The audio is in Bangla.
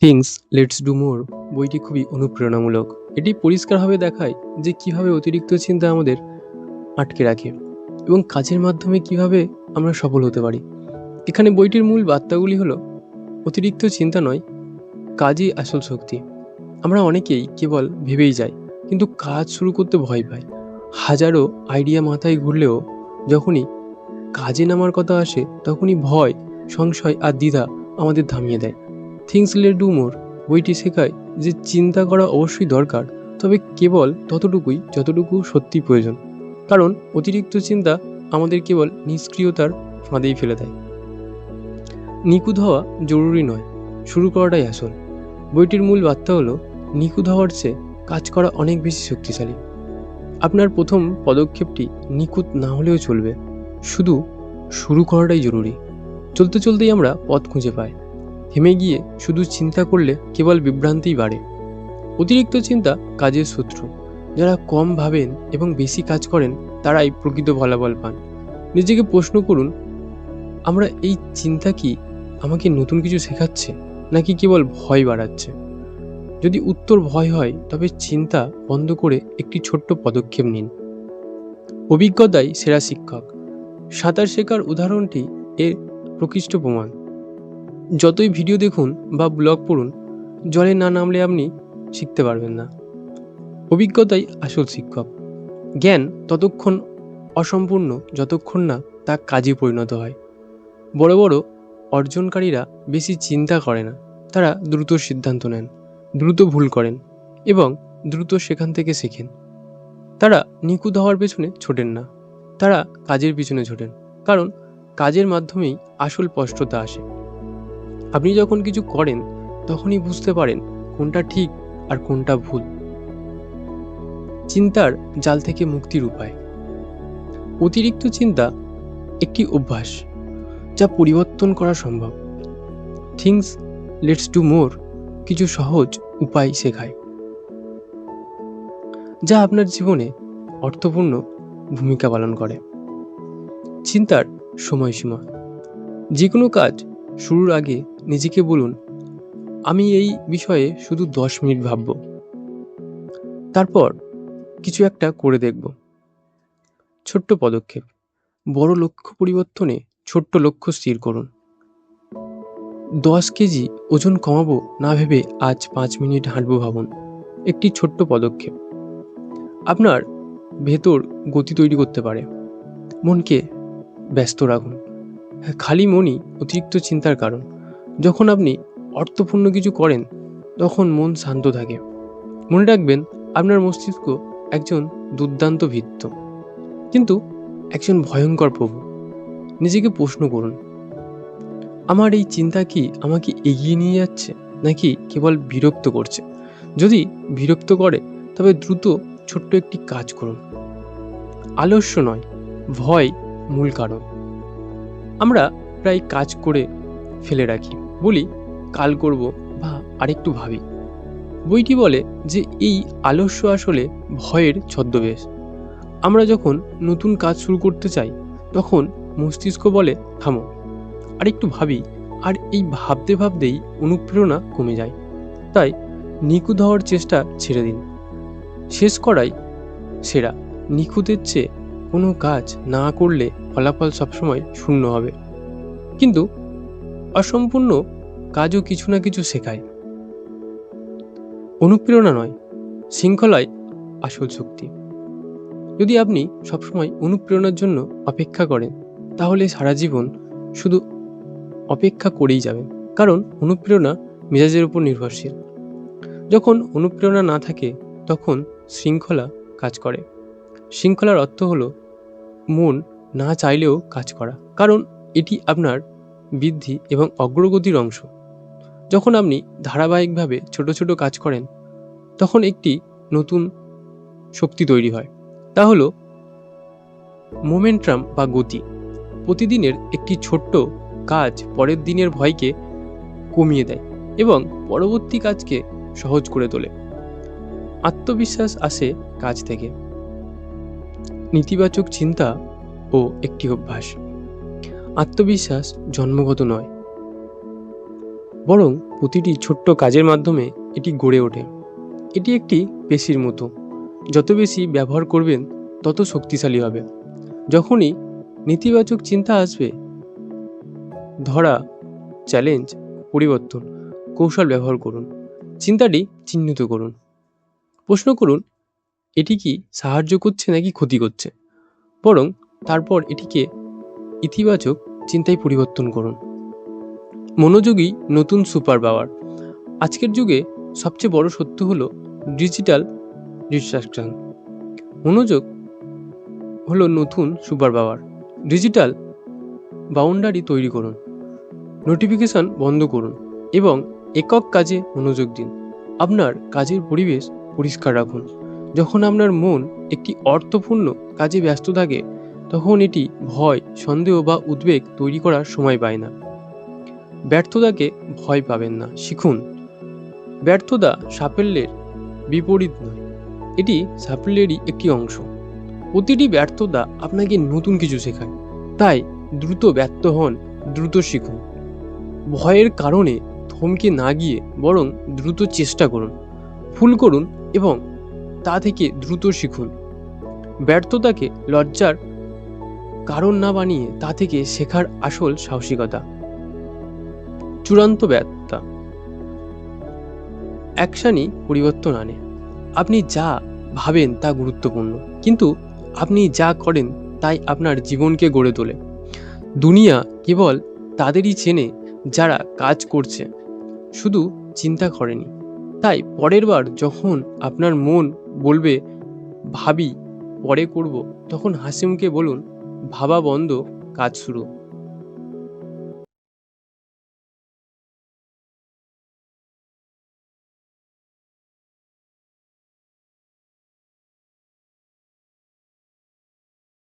থিংস লেটস ডু মোর বইটি খুবই অনুপ্রেরণামূলক। এটি পরিষ্কারভাবে দেখায় যে কিভাবে অতিরিক্ত চিন্তা আমাদের আটকে রাখে এবং কাজের মাধ্যমে কিভাবে আমরা সফল হতে পারি। এখানে বইটির মূল বার্তাগুলি হলো অতিরিক্ত চিন্তা নয়, কাজই আসল শক্তি। আমরা অনেকেই কেবল ভেবেই যাই, কিন্তু কাজ শুরু করতে ভয় পাই। হাজারো আইডিয়া মাথায় ঘুরলেও যখনই কাজে নামার কথা আসে তখনই ভয়, সংশয় আর দ্বিধা আমাদের থামিয়ে দেয়। থিংস লেট ডু মোর বইটি শেখায় যে চিন্তা করা অবশ্যই দরকার, তবে কেবল ততটুকুই যতটুকু সত্যি প্রয়োজন। কারণ অতিরিক্ত চিন্তা আমাদের কেবল নিষ্ক্রিয়তার ফাঁদেই ফেলে দেয়। নিখুঁত হওয়া জরুরি নয়, শুরু করাটাই আসল। বইটির মূল বার্তা হলো নিখুঁত হওয়ার চেয়ে কাজ করা অনেক বেশি শক্তিশালী। আপনার প্রথম পদক্ষেপটি নিখুঁত না হলেও চলবে, শুধু শুরু করাটাই জরুরি। চলতে চলতেই আমরা পথ খুঁজে পাই। থেমে গিয়ে শুধু চিন্তা করলে কেবল বিভ্রান্তিই বাড়ে। অতিরিক্ত চিন্তা কাজের শত্রু। যারা কম ভাবেন এবং বেশি কাজ করেন তারাই প্রকৃত ফলাফল পান। নিজেকে প্রশ্ন করুন, আমরা এই চিন্তা কি আমাকে নতুন কিছু শেখাচ্ছে নাকি কেবল ভয় বাড়াচ্ছে? যদি উত্তর ভয় হয় তবে চিন্তা বন্ধ করে একটি ছোট্ট পদক্ষেপ নিন। অভিজ্ঞতাই সেরা শিক্ষক। সাঁতার শেখার উদাহরণটি এর প্রকৃষ্ট প্রমাণ। যতই ভিডিও দেখুন বা ব্লগ পড়ুন, জলে না নামলে আপনি শিখতে পারবেন না। অভিজ্ঞতাই আসল শিক্ষক। জ্ঞান ততক্ষণ অসম্পূর্ণ যতক্ষণ না তা কাজে পরিণত হয়। বড় বড় অর্জনকারীরা বেশি চিন্তা করে না, তারা দ্রুত সিদ্ধান্ত নেন, দ্রুত ভুল করেন এবং দ্রুত সেখান থেকে শেখেন। তারা নিখুঁত হওয়ার পেছনে ছোটেন না, তারা কাজের পিছনে ছোটেন। কারণ কাজের মাধ্যমেই আসল স্পষ্টতা আসে। আপনি যখন কিছু করেন তখনই বুঝতে পারেন কোনটা ঠিক আর কোনটা ভুল। চিন্তার জাল থেকে মুক্তির উপায়। অতিরিক্ত চিন্তা একটি অভ্যাস যা পরিবর্তন করা সম্ভব। থিংস লেটস ডু মোর কিছু সহজ উপায় শেখায় যা আপনার জীবনে অর্থপূর্ণ ভূমিকা পালন করে। চিন্তার সময়সীমা। যে কোনো কাজ শুরুর আগে নিজেকে বলুন, আমি এই বিষয়ে শুধু 10 মিনিট ভাবব, তারপর কিছু একটা করে দেখব। ছোট্ট পদক্ষেপ। বড় লক্ষ্য পরিবর্তনে ছোট্ট লক্ষ্য স্থির করুন। 10 কেজি ওজন কমাবো না ভেবে আজ 5 মিনিট হাঁটবো ভাবুন। একটি ছোট্ট পদক্ষেপ আপনার ভেতর গতি তৈরি করতে পারে। মনকে ব্যস্ত রাখুন। খালি মনই অতিরিক্ত চিন্তার কারণ। যখন আপনি অর্থপূর্ণ কিছু করেন তখন মন শান্ত থাকে। মনে রাখবেন, আপনার মস্তিষ্ক একজন দুর্দান্ত ভিত্ত, কিন্তু একজন ভয়ঙ্কর প্রভু। নিজেকে প্রশ্ন করুন, আমার এই চিন্তা কি আমাকে এগিয়ে নিয়ে যাচ্ছে নাকি কেবল বিরক্ত করছে? যদি বিরক্ত করে তবে দ্রুত ছোট্ট একটি কাজ করুন। আলস্য নয়, ভয় মূল কারণ। আমরা প্রায় কাজ করে ফেলে রাখি, বলি কাল করব বা আরেকটু ভাবি। বইটি বলে যে এই আলস্য আসলে ভয়ের ছদ্মবেশ। আমরা যখন নতুন কাজ শুরু করতে চাই তখন মস্তিষ্ক বলে থামো, আরেকটু ভাবি, আর এই ভাবতে ভাবতেই অনুপ্রেরণা কমে যায়। তাই নিখুঁত হওয়ার চেষ্টা ছেড়ে দিন। শেষ করাই সেরা। নিখুঁতের চেয়ে কোনো কাজ না করলে ফলাফল সবসময় শূন্য হবে, কিন্তু অসম্পূর্ণ কাজও কিছু না কিছু শেখায়। অনুপ্রেরণা নয়, শৃঙ্খলাই আসল শক্তি। যদি আপনি সবসময় অনুপ্রেরণার জন্য অপেক্ষা করেন তাহলে সারা জীবন শুধু অপেক্ষা করেই যাবেন। কারণ অনুপ্রেরণা মেজাজের উপর নির্ভরশীল। যখন অনুপ্রেরণা না থাকে তখন শৃঙ্খলা কাজ করে। শৃঙ্খলার অর্থ হলো মন না চাইলেও কাজ করা, কারণ এটি আপনার বৃদ্ধি এবং অগ্রগতির অংশ। যখন আপনি ধারাবাহিকভাবে ছোট ছোট কাজ করেন তখন একটি নতুন শক্তি তৈরি হয়। তা হলো মোমেন্টাম বা গতি। প্রতিদিনের একটি ছোট্ট কাজ পরের দিনের ভয়কে কমিয়ে দেয় এবং পরবর্তী কাজকে সহজ করে তোলে। আত্মবিশ্বাস আসে কাজ থেকে। নেতিবাচক চিন্তা ও একটি অভ্যাস। আত্মবিশ্বাস জন্মগত নয়, বরং প্রতিটি ছোট্ট কাজের মাধ্যমে এটি গড়ে ওঠে। এটি একটি পেশির মতো, যত বেশি ব্যবহার করবেন তত শক্তিশালী হবে। যখনই নেতিবাচক চিন্তা আসবে, ধরা, চ্যালেঞ্জ, পরিবর্তন, কৌশল ব্যবহার করুন। চিন্তাটি চিহ্নিত করুন। প্রশ্ন করুন, এটি কি সাহায্য করছে নাকি ক্ষতি করছে? বরং তারপর এটিকে ইতিবাচক চিন্তায় পরিবর্তন করুন। মনোযোগী নতুন সুপার পাওয়ার। আজকের যুগে সবচেয়ে বড় সত্য হলো ডিজিটাল ডিস্ট্রাকশন। মনোযোগ হলো নতুন সুপার পাওয়ার। ডিজিটাল বাউন্ডারি তৈরি করুন, নোটিফিকেশন বন্ধ করুন এবং একক কাজে মনোযোগ দিন। আপনার কাজের পরিবেশ পরিষ্কার রাখুন। যখন আপনার মন একটি অর্থপূর্ণ কাজে ব্যস্ত থাকে, তখন এটি ভয়, সন্দেহ বা উদ্বেগ তৈরি করার সময় পায় না। ব্যর্থতাকে ভয় পাবেন না, শিখুন। ব্যর্থতা সাফল্যের বিপরীত নয়, এটি সাফল্যেরই একটি অংশ। প্রতিটি ব্যর্থতা আপনাকে নতুন কিছু শেখায়। তাই দ্রুত ব্যর্থ হন, দ্রুত শিখুন। ভয়ের কারণে থমকে না গিয়ে বরং দ্রুত চেষ্টা করুন, ভুল করুন এবং তা থেকে দ্রুত শিখুন। ব্যর্থতাকে লজ্জার কারণ না বানিয়ে তা থেকে শেখার আসল সাহসিকতা। চূড়ান্ত ব্যর্থতা অ্যাকশনই পরিবর্তন আনে। আপনি যা ভাবেন তা গুরুত্বপূর্ণ, কিন্তু আপনি যা করেন তাই আপনার জীবনকে গড়ে তোলে। দুনিয়া কেবল তাদেরই চেনে যারা কাজ করছে, শুধু চিন্তা করেনি। তাই পরের বার যখন আপনার মন বলবে ভাবি পরে করব, তখন হাসি মুখে বলুন, ভাবা বন্ধ, কাজ শুরু।